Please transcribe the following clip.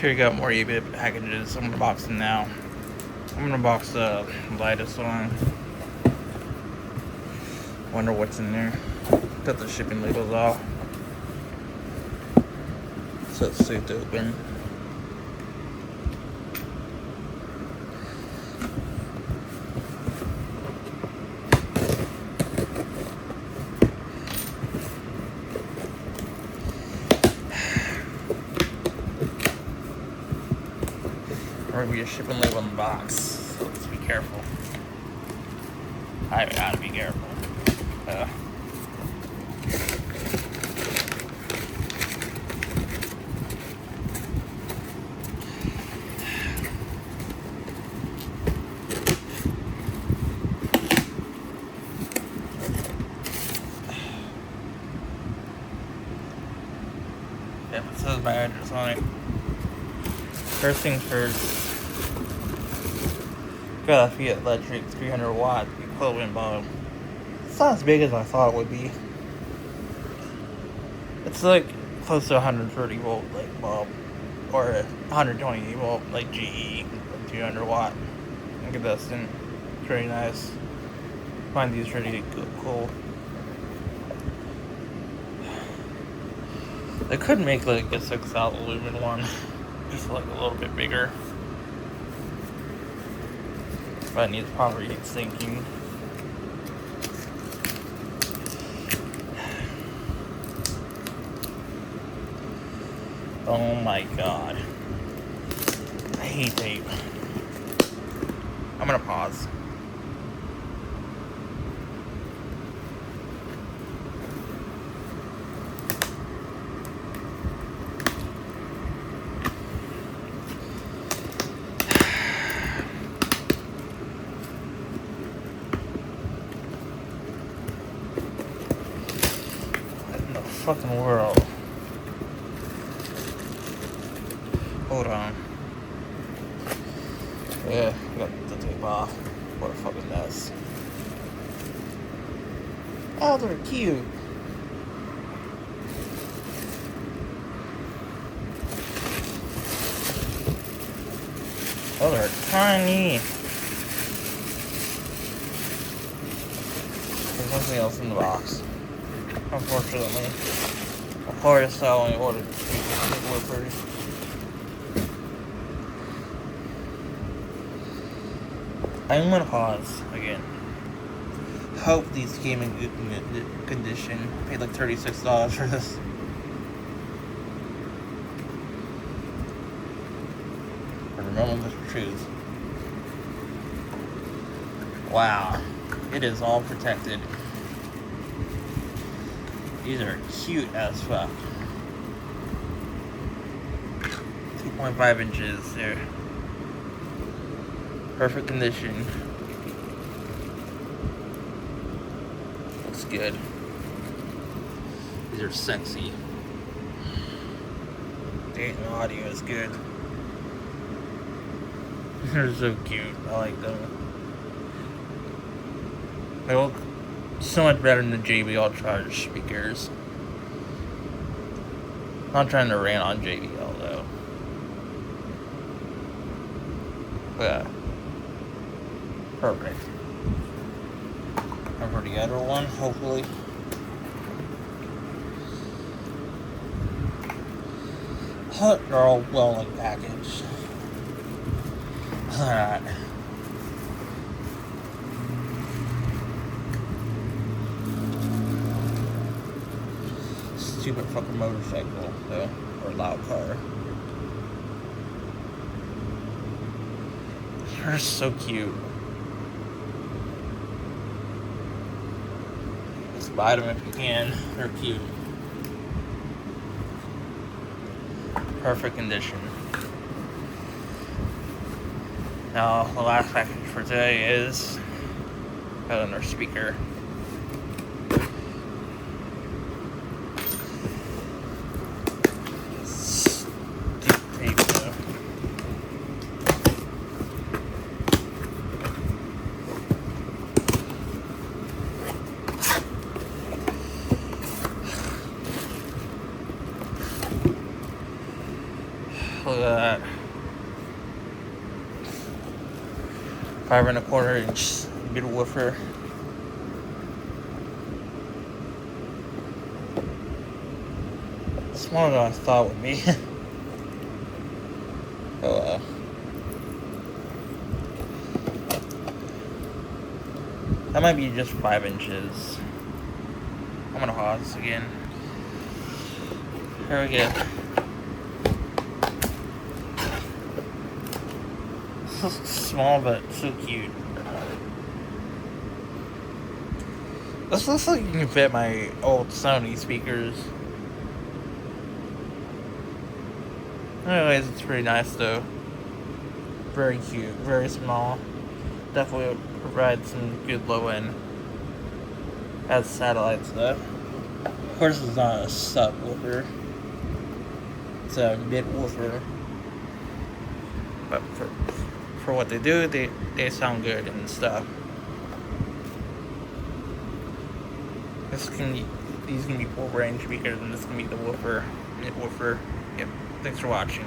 Here you got more eBay packages. I'm gonna box them now. I'm gonna box the lightest one. Wonder what's in there. Cut the shipping labels off. So it's safe to open. Or be a shipping label on the box. So let's be careful. I gotta be careful. Yep, it says my address on it. First things first. Got a Fiat Electric 300 watt equivalent bulb. It's not as big as I thought it would be. It's like close to 130 volt like bulb, or 120 volt like GE 200 watt. Incandescent. It's very nice. Find these really cool. They could make like a 6,000 lumen one, just like a little bit bigger. But it needs proper heat sinking. Oh my god. I hate tape. I'm gonna pause. Fucking world. Hold on. Yeah, got the tape off. What a fucking mess. Oh, they're cute. Oh, they're tiny. There's nothing else in the box. Unfortunately, of course, I only ordered 2 Whippers. I'm gonna pause again. Hope these came in good condition. Paid like $36 for this. But remember the truth. Wow, it is all protected. These are cute as fuck. 2.5 inches there. Perfect condition. Looks good. These are sexy. The audio is good. They're so cute. I like them. They look so much better than the JBL charge speakers. Not trying to rant on JBL though. Yeah. Perfect. And for the other one, hopefully. They're all well like packaged. Alright. Stupid fucking motorcycle, though, or loud car. They're so cute. Just buy them if you can. They're cute. Perfect condition. Now, the last package for today is another speaker. Look at that. 5 1/4 inch mid woofer. Smaller than I thought would be. Oh well. That might be just 5 inches. I'm gonna pause again. Here we go. So small but so cute. This looks like you can fit my old Sony speakers. Anyways, it's pretty nice though. Very cute, very small. Definitely provides some good low end. Has satellites though. Of course, it's not a subwoofer. It's a mid woofer. But for what they do, they sound good and stuff. These can be full range speakers, and this can be the woofer, mid woofer. Yep. Thanks for watching.